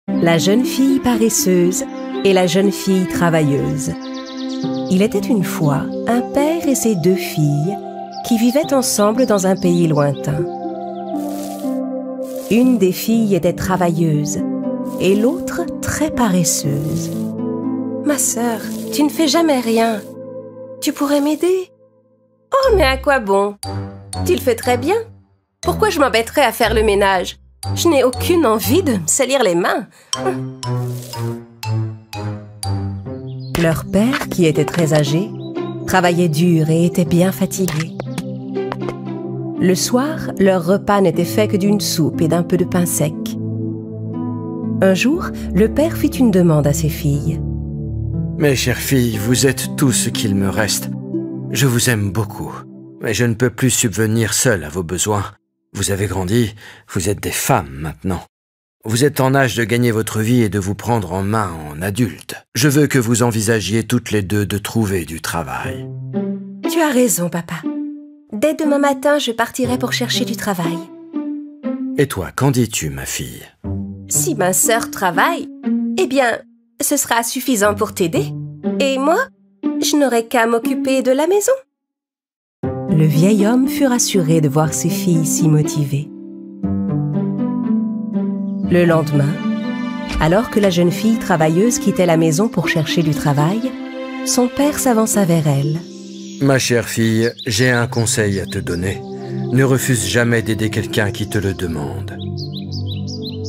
La jeune fille paresseuse et la jeune fille travailleuse. Il était une fois un père et ses deux filles qui vivaient ensemble dans un pays lointain. Une des filles était travailleuse et l'autre très paresseuse. « Ma sœur, tu ne fais jamais rien. Tu pourrais m'aider ?»« Oh, mais à quoi bon? Tu le fais très bien. Pourquoi je m'embêterais à faire le ménage? Je n'ai aucune envie de me salir les mains. » Leur père, qui était très âgé, travaillait dur et était bien fatigué. Le soir, leur repas n'était fait que d'une soupe et d'un peu de pain sec. Un jour, le père fit une demande à ses filles. « Mes chères filles, vous êtes tout ce qu'il me reste. Je vous aime beaucoup, mais je ne peux plus subvenir seul à vos besoins. Vous avez grandi, vous êtes des femmes maintenant. Vous êtes en âge de gagner votre vie et de vous prendre en main en adulte. Je veux que vous envisagiez toutes les deux de trouver du travail. » Tu as raison, papa. Dès demain matin, je partirai pour chercher du travail. Et toi, qu'en dis-tu, ma fille? Si ma sœur travaille, eh bien, ce sera suffisant pour t'aider. Et moi, je n'aurai qu'à m'occuper de la maison. Le vieil homme fut rassuré de voir ses filles si motivées. Le lendemain, alors que la jeune fille travailleuse quittait la maison pour chercher du travail, son père s'avança vers elle. « Ma chère fille, j'ai un conseil à te donner. Ne refuse jamais d'aider quelqu'un qui te le demande.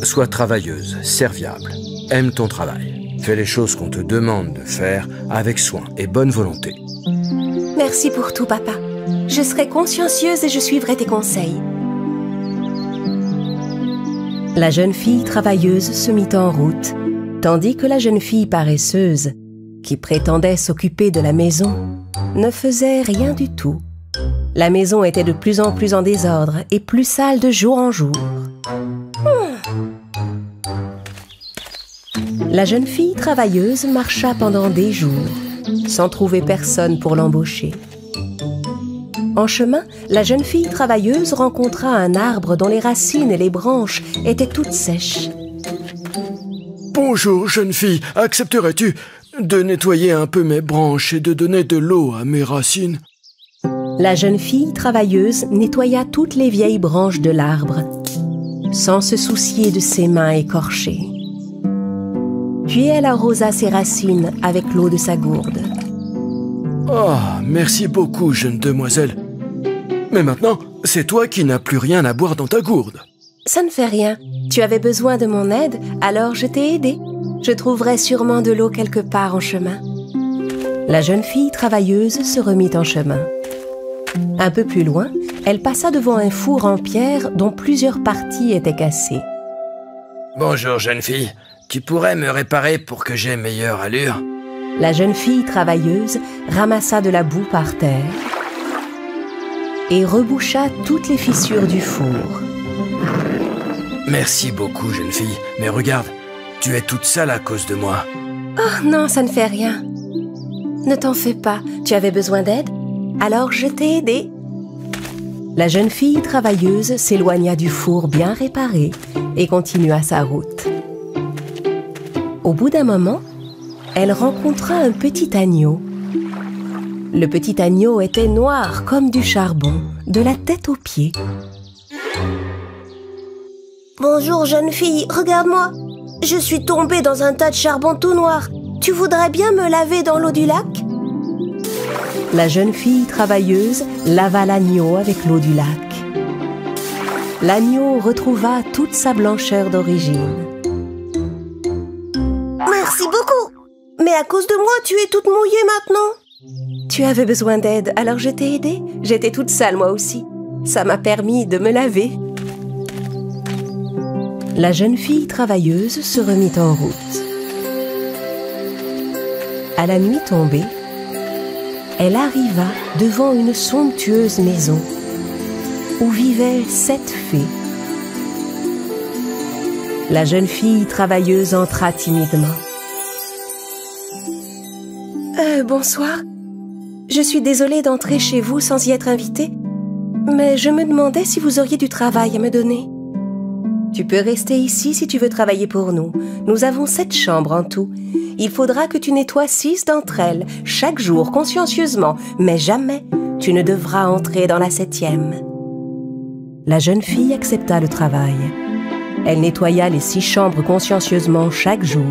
Sois travailleuse, serviable, aime ton travail. Fais les choses qu'on te demande de faire avec soin et bonne volonté. » Merci pour tout, papa. Je serai consciencieuse et je suivrai tes conseils. La jeune fille travailleuse se mit en route, tandis que la jeune fille paresseuse, qui prétendait s'occuper de la maison, ne faisait rien du tout. La maison était de plus en plus en désordre et plus sale de jour en jour. La jeune fille travailleuse marcha pendant des jours, sans trouver personne pour l'embaucher. En chemin, la jeune fille travailleuse rencontra un arbre dont les racines et les branches étaient toutes sèches. « Bonjour, jeune fille, accepterais-tu de nettoyer un peu mes branches et de donner de l'eau à mes racines ?» La jeune fille travailleuse nettoya toutes les vieilles branches de l'arbre, sans se soucier de ses mains écorchées. Puis elle arrosa ses racines avec l'eau de sa gourde. « Oh, merci beaucoup, jeune demoiselle. Mais maintenant, c'est toi qui n'as plus rien à boire dans ta gourde. » Ça ne fait rien. Tu avais besoin de mon aide, alors je t'ai aidé. Je trouverai sûrement de l'eau quelque part en chemin. La jeune fille travailleuse se remit en chemin. Un peu plus loin, elle passa devant un four en pierre dont plusieurs parties étaient cassées. « Bonjour, jeune fille. Tu pourrais me réparer pour que j'aie meilleure allure ?» La jeune fille travailleuse ramassa de la boue par terre et reboucha toutes les fissures du four. « Merci beaucoup, jeune fille. Mais regarde, tu es toute sale à cause de moi. »« Oh non, ça ne fait rien. Ne t'en fais pas. Tu avais besoin d'aide? Alors je t'ai aidé. » La jeune fille travailleuse s'éloigna du four bien réparé et continua sa route. Au bout d'un moment, elle rencontra un petit agneau. Le petit agneau était noir comme du charbon, de la tête aux pieds. « Bonjour, jeune fille, regarde-moi. Je suis tombée dans un tas de charbon tout noir. Tu voudrais bien me laver dans l'eau du lac ?» La jeune fille travailleuse lava l'agneau avec l'eau du lac. L'agneau retrouva toute sa blancheur d'origine. « Merci beaucoup. Mais à cause de moi, tu es toute mouillée maintenant. » Tu avais besoin d'aide, alors je t'ai aidée. J'étais toute sale moi aussi. Ça m'a permis de me laver. La jeune fille travailleuse se remit en route. À la nuit tombée, elle arriva devant une somptueuse maison où vivaient 7 fées. La jeune fille travailleuse entra timidement. Bonsoir. Je suis désolée d'entrer chez vous sans y être invitée, mais je me demandais si vous auriez du travail à me donner. » Tu peux rester ici si tu veux travailler pour nous. Nous avons 7 chambres en tout. Il faudra que tu nettoies 6 d'entre elles, chaque jour, consciencieusement, mais jamais tu ne devras entrer dans la 7e. La jeune fille accepta le travail. Elle nettoya les 6 chambres consciencieusement chaque jour,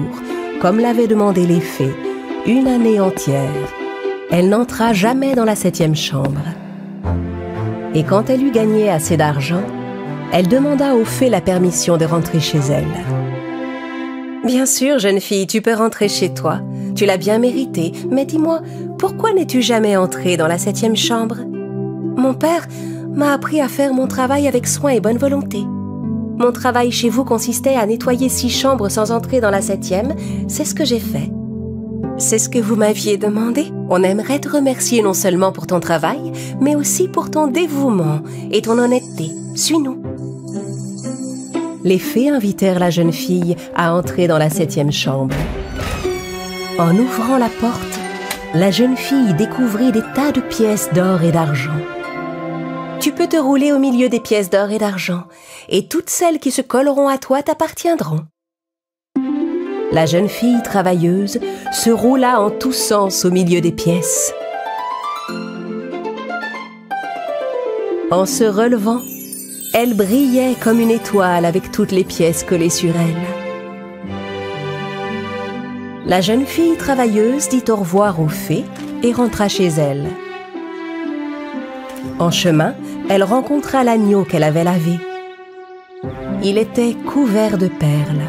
comme l'avaient demandé les fées, une année entière. Elle n'entra jamais dans la 7e chambre. Et quand elle eut gagné assez d'argent, elle demanda aux fées la permission de rentrer chez elle. « Bien sûr, jeune fille, tu peux rentrer chez toi. Tu l'as bien mérité, mais dis-moi, pourquoi n'es-tu jamais entrée dans la 7e chambre? Mon père m'a appris à faire mon travail avec soin et bonne volonté. Mon travail chez vous consistait à nettoyer 6 chambres sans entrer dans la 7e, c'est ce que j'ai fait. C'est ce que vous m'aviez demandé. On aimerait te remercier non seulement pour ton travail, mais aussi pour ton dévouement et ton honnêteté. Suis-nous. » Les fées invitèrent la jeune fille à entrer dans la 7e chambre. En ouvrant la porte, la jeune fille découvrit des tas de pièces d'or et d'argent. Tu peux te rouler au milieu des pièces d'or et d'argent, et toutes celles qui se colleront à toi t'appartiendront. La jeune fille travailleuse se roula en tous sens au milieu des pièces. En se relevant, elle brillait comme une étoile avec toutes les pièces collées sur elle. La jeune fille travailleuse dit au revoir aux fées et rentra chez elle. En chemin, elle rencontra l'agneau qu'elle avait lavé. Il était couvert de perles.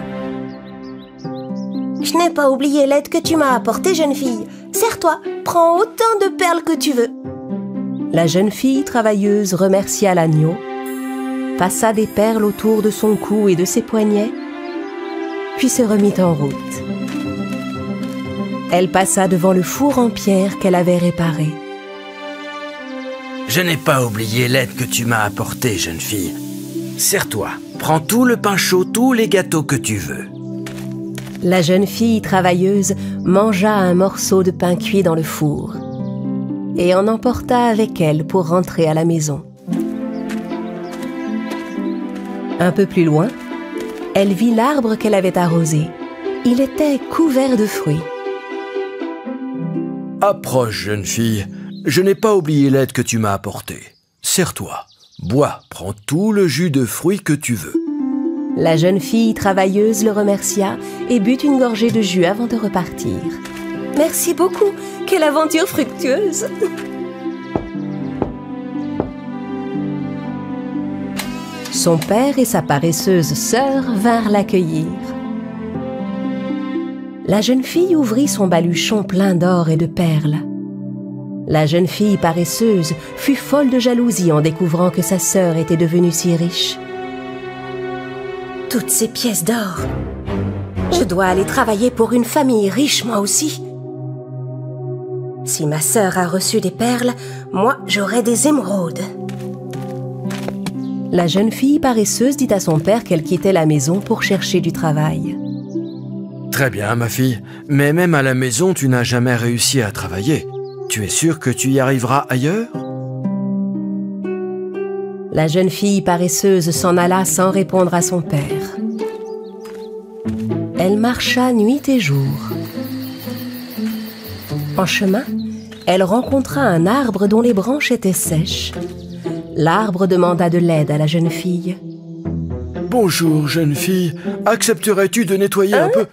« Je n'ai pas oublié l'aide que tu m'as apportée, jeune fille. Serre-toi, prends autant de perles que tu veux. » La jeune fille travailleuse remercia l'agneau, passa des perles autour de son cou et de ses poignets, puis se remit en route. Elle passa devant le four en pierre qu'elle avait réparé. « Je n'ai pas oublié l'aide que tu m'as apportée, jeune fille. Serre-toi, prends tout le pain chaud, tous les gâteaux que tu veux. » La jeune fille travailleuse mangea un morceau de pain cuit dans le four et en emporta avec elle pour rentrer à la maison. Un peu plus loin, elle vit l'arbre qu'elle avait arrosé. Il était couvert de fruits. « Approche, jeune fille. Je n'ai pas oublié l'aide que tu m'as apportée. Serre-toi, bois, prends tout le jus de fruits que tu veux. » La jeune fille travailleuse le remercia et but une gorgée de jus avant de repartir. « Merci beaucoup. Quelle aventure fructueuse !» Son père et sa paresseuse sœur vinrent l'accueillir. La jeune fille ouvrit son baluchon plein d'or et de perles. La jeune fille paresseuse fut folle de jalousie en découvrant que sa sœur était devenue si riche. « Toutes ces pièces d'or! Je dois aller travailler pour une famille riche, moi aussi. Si ma sœur a reçu des perles, moi j'aurai des émeraudes. » La jeune fille paresseuse dit à son père qu'elle quittait la maison pour chercher du travail. « Très bien, ma fille, mais même à la maison, tu n'as jamais réussi à travailler. Tu es sûre que tu y arriveras ailleurs ?» La jeune fille paresseuse s'en alla sans répondre à son père. Elle marcha nuit et jour. En chemin, elle rencontra un arbre dont les branches étaient sèches. L'arbre demanda de l'aide à la jeune fille. « Bonjour, jeune fille. Accepterais-tu de nettoyer un peu ?»«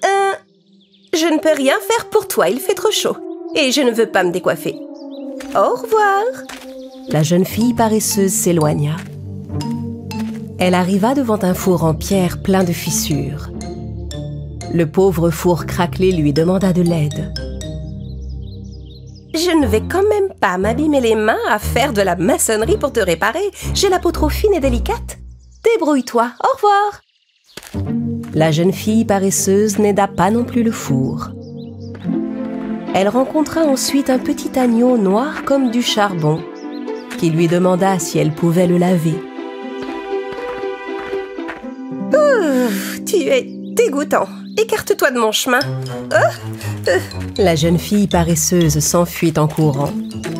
Je ne peux rien faire pour toi, il fait trop chaud. Et je ne veux pas me décoiffer. Au revoir. » La jeune fille paresseuse s'éloigna. Elle arriva devant un four en pierre plein de fissures. Le pauvre four craquelé lui demanda de l'aide. « Je ne vais quand même pas m'abîmer les mains à faire de la maçonnerie pour te réparer. J'ai la peau trop fine et délicate. Débrouille-toi, au revoir. » La jeune fille paresseuse n'aida pas non plus le four. Elle rencontra ensuite un petit agneau noir comme du charbon, qui lui demanda si elle pouvait le laver. « Tu es dégoûtant. Écarte-toi de mon chemin. » La jeune fille paresseuse s'enfuit en courant.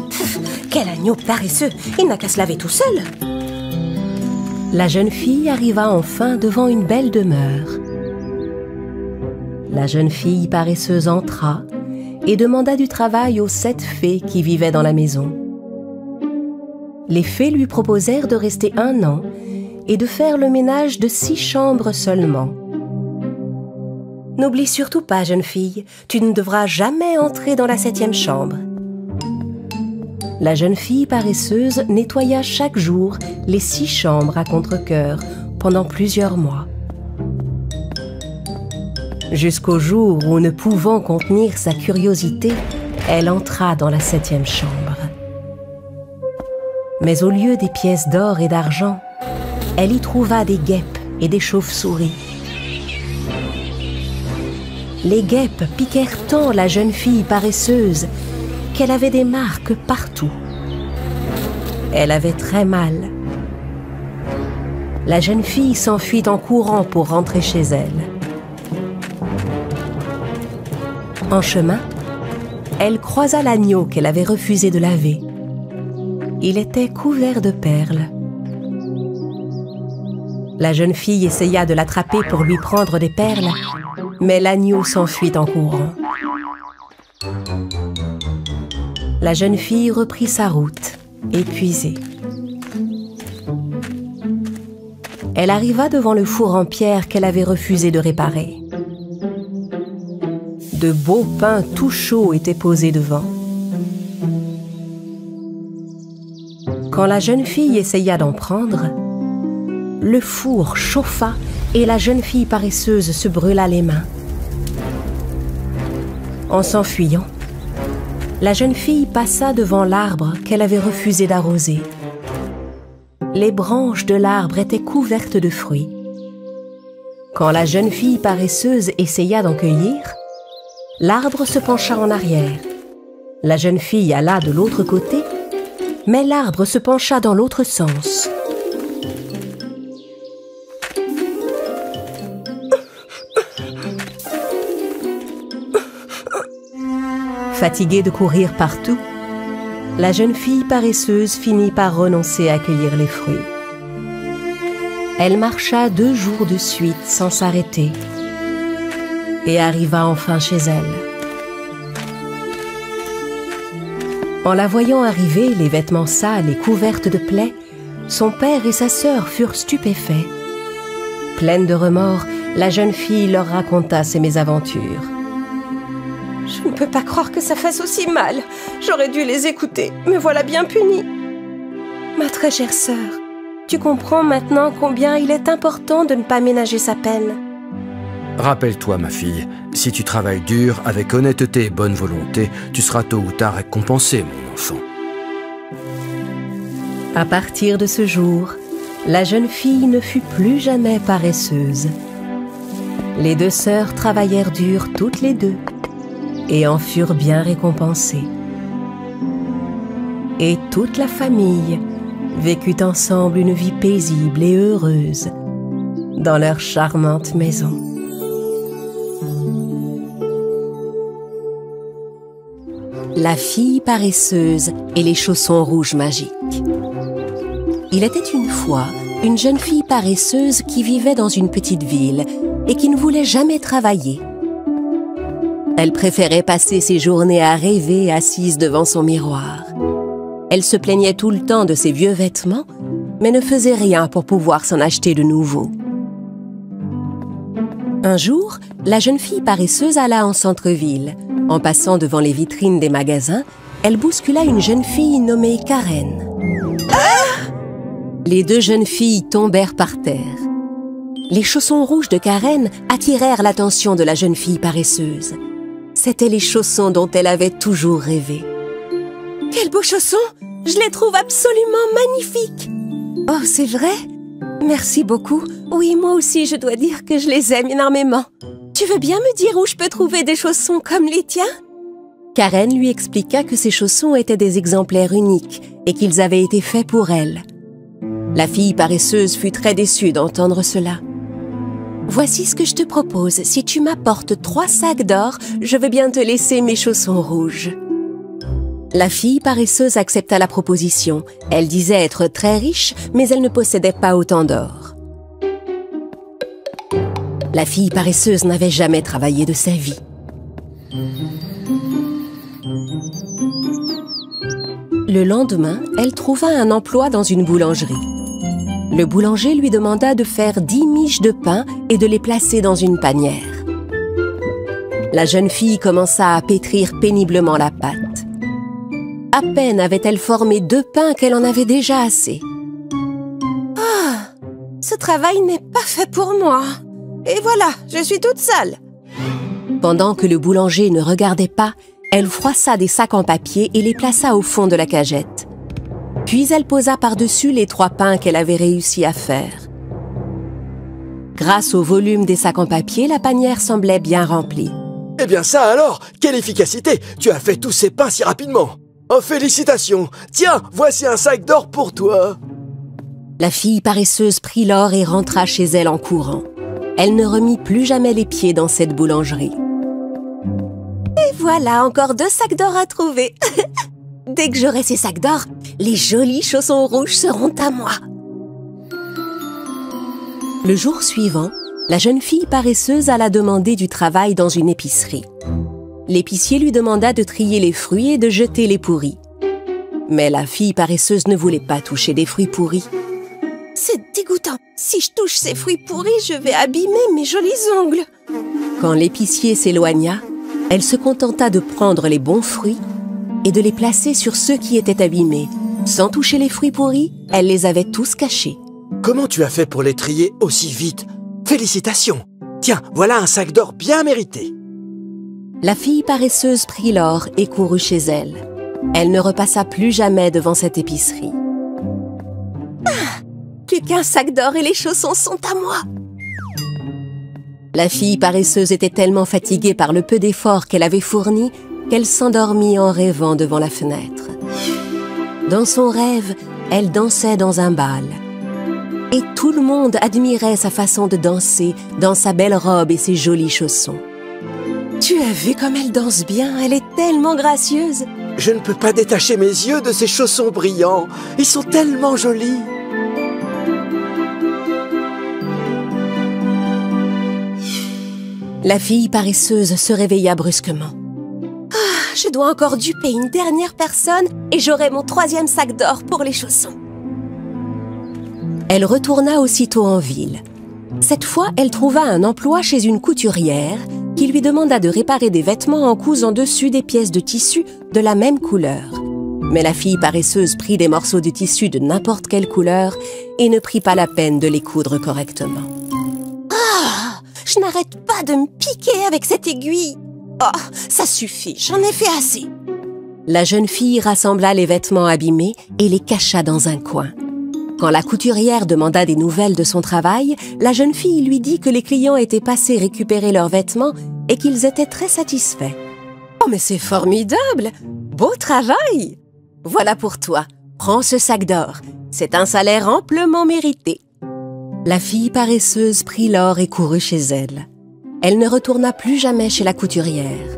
« Quel agneau paresseux! Il n'a qu'à se laver tout seul. » La jeune fille arriva enfin devant une belle demeure. La jeune fille paresseuse entra et demanda du travail aux 7 fées qui vivaient dans la maison. Les fées lui proposèrent de rester 1 an et de faire le ménage de 6 chambres seulement. « N'oublie surtout pas, jeune fille, tu ne devras jamais entrer dans la 7e chambre. » La jeune fille paresseuse nettoya chaque jour les 6 chambres à contre-cœur pendant plusieurs mois. Jusqu'au jour où, ne pouvant contenir sa curiosité, elle entra dans la 7e chambre. Mais au lieu des pièces d'or et d'argent, elle y trouva des guêpes et des chauves-souris. Les guêpes piquèrent tant la jeune fille paresseuse qu'elle avait des marques partout. Elle avait très mal. La jeune fille s'enfuit en courant pour rentrer chez elle. En chemin, elle croisa l'agneau qu'elle avait refusé de laver. Il était couvert de perles. La jeune fille essaya de l'attraper pour lui prendre des perles, mais l'agneau s'enfuit en courant. La jeune fille reprit sa route, épuisée. Elle arriva devant le four en pierre qu'elle avait refusé de réparer. De beaux pains tout chauds étaient posés devant. Quand la jeune fille essaya d'en prendre, le four chauffa et la jeune fille paresseuse se brûla les mains. En s'enfuyant, la jeune fille passa devant l'arbre qu'elle avait refusé d'arroser. Les branches de l'arbre étaient couvertes de fruits. Quand la jeune fille paresseuse essaya d'en cueillir, l'arbre se pencha en arrière. La jeune fille alla de l'autre côté, mais l'arbre se pencha dans l'autre sens. Fatiguée de courir partout, la jeune fille paresseuse finit par renoncer à cueillir les fruits. Elle marcha 2 jours de suite sans s'arrêter et arriva enfin chez elle. En la voyant arriver, les vêtements sales et couvertes de plaies, son père et sa sœur furent stupéfaits. Pleine de remords, la jeune fille leur raconta ses mésaventures. « Je ne peux pas croire que ça fasse aussi mal. J'aurais dû les écouter, me voilà bien punie. Ma très chère sœur, tu comprends maintenant combien il est important de ne pas ménager sa peine. Rappelle-toi, ma fille, si tu travailles dur, avec honnêteté et bonne volonté, tu seras tôt ou tard récompensée, mon enfant. » À partir de ce jour, la jeune fille ne fut plus jamais paresseuse. Les 2 sœurs travaillèrent dur toutes les 2 et en furent bien récompensées. Et toute la famille vécut ensemble une vie paisible et heureuse dans leur charmante maison. La fille paresseuse et les chaussons rouges magiques. Il était une fois une jeune fille paresseuse qui vivait dans une petite ville et qui ne voulait jamais travailler. Elle préférait passer ses journées à rêver assise devant son miroir. Elle se plaignait tout le temps de ses vieux vêtements, mais ne faisait rien pour pouvoir s'en acheter de nouveaux. Un jour, la jeune fille paresseuse alla en centre-ville. En passant devant les vitrines des magasins, elle bouscula une jeune fille nommée Karen. Ah! Les 2 jeunes filles tombèrent par terre. Les chaussons rouges de Karen attirèrent l'attention de la jeune fille paresseuse. C'étaient les chaussons dont elle avait toujours rêvé. « Quels beaux chaussons! Je les trouve absolument magnifiques! »« Oh, c'est vrai? Merci beaucoup. Oui, moi aussi, je dois dire que je les aime énormément. Tu veux bien me dire où je peux trouver des chaussons comme les tiens? » Karen lui expliqua que ces chaussons étaient des exemplaires uniques et qu'ils avaient été faits pour elle. La fille paresseuse fut très déçue d'entendre cela. « Voici ce que je te propose. Si tu m'apportes 3 sacs d'or, je veux bien te laisser mes chaussons rouges. » La fille paresseuse accepta la proposition. Elle disait être très riche, mais elle ne possédait pas autant d'or. La fille paresseuse n'avait jamais travaillé de sa vie. Le lendemain, elle trouva un emploi dans une boulangerie. Le boulanger lui demanda de faire 10 miches de pain et de les placer dans une panière. La jeune fille commença à pétrir péniblement la pâte. À peine avait-elle formé 2 pains qu'elle en avait déjà assez. « Ah, ce travail n'est pas fait pour moi. Et voilà, je suis toute seule. » Pendant que le boulanger ne regardait pas, elle froissa des sacs en papier et les plaça au fond de la cagette. Puis elle posa par-dessus les 3 pains qu'elle avait réussi à faire. Grâce au volume des sacs en papier, la panière semblait bien remplie. « Eh bien ça alors, quelle efficacité! Tu as fait tous ces pains si rapidement! Oh, félicitations! Tiens, voici un sac d'or pour toi! » La fille paresseuse prit l'or et rentra chez elle en courant. Elle ne remit plus jamais les pieds dans cette boulangerie. Et voilà, encore 2 sacs d'or à trouver. Dès que j'aurai ces sacs d'or, les jolis chaussons rouges seront à moi. Le jour suivant, la jeune fille paresseuse alla demander du travail dans une épicerie. L'épicier lui demanda de trier les fruits et de jeter les pourris. Mais la fille paresseuse ne voulait pas toucher des fruits pourris. « C'est dégoûtant. Si je touche ces fruits pourris, je vais abîmer mes jolis ongles. » Quand l'épicier s'éloigna, elle se contenta de prendre les bons fruits et de les placer sur ceux qui étaient abîmés. Sans toucher les fruits pourris, elle les avait tous cachés. « Comment tu as fait pour les trier aussi vite? Félicitations! Tiens, voilà un sac d'or bien mérité. » La fille paresseuse prit l'or et courut chez elle. Elle ne repassa plus jamais devant cette épicerie. Ah, plus qu'un sac d'or et les chaussons sont à moi. La fille paresseuse était tellement fatiguée par le peu d'efforts qu'elle avait fourni qu'elle s'endormit en rêvant devant la fenêtre. Dans son rêve, elle dansait dans un bal. Et tout le monde admirait sa façon de danser dans sa belle robe et ses jolis chaussons. Tu as vu comme elle danse bien? Elle est tellement gracieuse. Je ne peux pas détacher mes yeux de ces chaussons brillants. Ils sont tellement jolis. La fille paresseuse se réveilla brusquement. Ah, je dois encore duper une dernière personne et j'aurai mon 3e sac d'or pour les chaussons. Elle retourna aussitôt en ville. Cette fois, elle trouva un emploi chez une couturière qui lui demanda de réparer des vêtements en cousant dessus des pièces de tissu de la même couleur. Mais la fille paresseuse prit des morceaux de tissu de n'importe quelle couleur et ne prit pas la peine de les coudre correctement. Ah, je n'arrête pas de me piquer avec cette aiguille. Oh, ça suffit, j'en ai fait assez. La jeune fille rassembla les vêtements abîmés et les cacha dans un coin. Quand la couturière demanda des nouvelles de son travail, la jeune fille lui dit que les clients étaient passés récupérer leurs vêtements et qu'ils étaient très satisfaits. « Oh, mais c'est formidable! Beau travail! Voilà pour toi, prends ce sac d'or. C'est un salaire amplement mérité. » La fille paresseuse prit l'or et courut chez elle. Elle ne retourna plus jamais chez la couturière.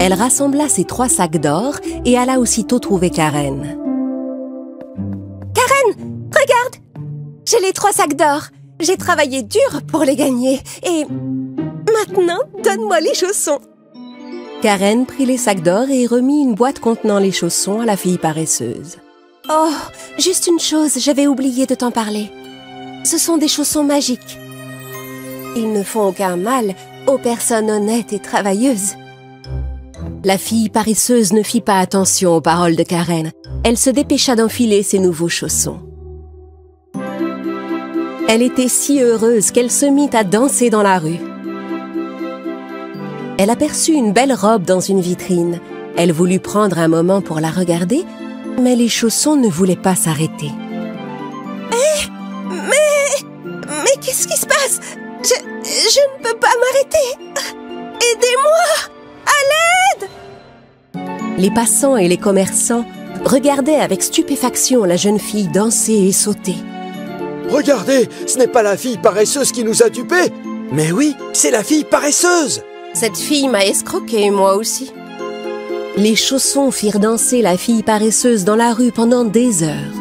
Elle rassembla ses 3 sacs d'or et alla aussitôt trouver Karen. « Karen! Regarde! J'ai les 3 sacs d'or. J'ai travaillé dur pour les gagner. Et maintenant, donne-moi les chaussons. » Karen prit les sacs d'or et remit une boîte contenant les chaussons à la fille paresseuse. « Oh, juste une chose, j'avais oublié de t'en parler. Ce sont des chaussons magiques. Ils ne font aucun mal aux personnes honnêtes et travailleuses. » La fille paresseuse ne fit pas attention aux paroles de Karen. Elle se dépêcha d'enfiler ses nouveaux chaussons. Elle était si heureuse qu'elle se mit à danser dans la rue. Elle aperçut une belle robe dans une vitrine. Elle voulut prendre un moment pour la regarder, mais les chaussons ne voulaient pas s'arrêter. Mais qu'est-ce qui se passe? Je ne peux pas m'arrêter. Aidez-moi! À l'aide! Les passants et les commerçants regardaient avec stupéfaction la jeune fille danser et sauter. Regardez, ce n'est pas la fille paresseuse qui nous a dupés. Mais oui, c'est la fille paresseuse. Cette fille m'a escroqué, moi aussi. Les chaussons firent danser la fille paresseuse dans la rue pendant des heures.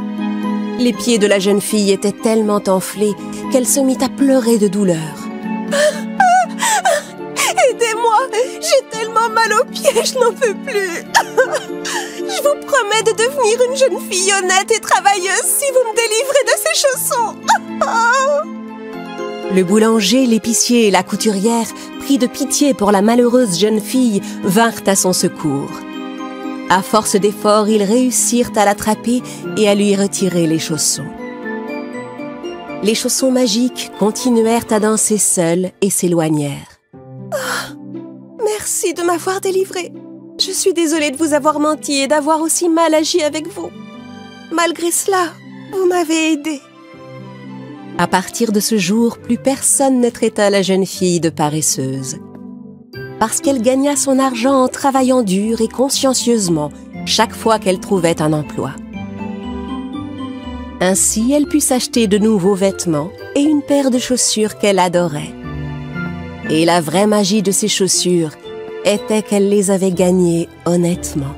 Les pieds de la jeune fille étaient tellement enflés qu'elle se mit à pleurer de douleur. Aidez-moi, j'ai tellement mal aux pieds, je n'en peux plus. Je vous promets de devenir une jeune fille honnête et travailleuse si vous me délivrez de ces chaussons. Le boulanger, l'épicier et la couturière, pris de pitié pour la malheureuse jeune fille, vinrent à son secours. À force d'efforts, ils réussirent à l'attraper et à lui retirer les chaussons. Les chaussons magiques continuèrent à danser seuls et s'éloignèrent. Merci de m'avoir délivrée. Je suis désolée de vous avoir menti et d'avoir aussi mal agi avec vous. Malgré cela, vous m'avez aidée. À partir de ce jour, plus personne ne traita la jeune fille de paresseuse. Parce qu'elle gagna son argent en travaillant dur et consciencieusement chaque fois qu'elle trouvait un emploi. Ainsi, elle put s'acheter de nouveaux vêtements et une paire de chaussures qu'elle adorait. Et la vraie magie de ces chaussures était qu'elle les avait gagnées honnêtement.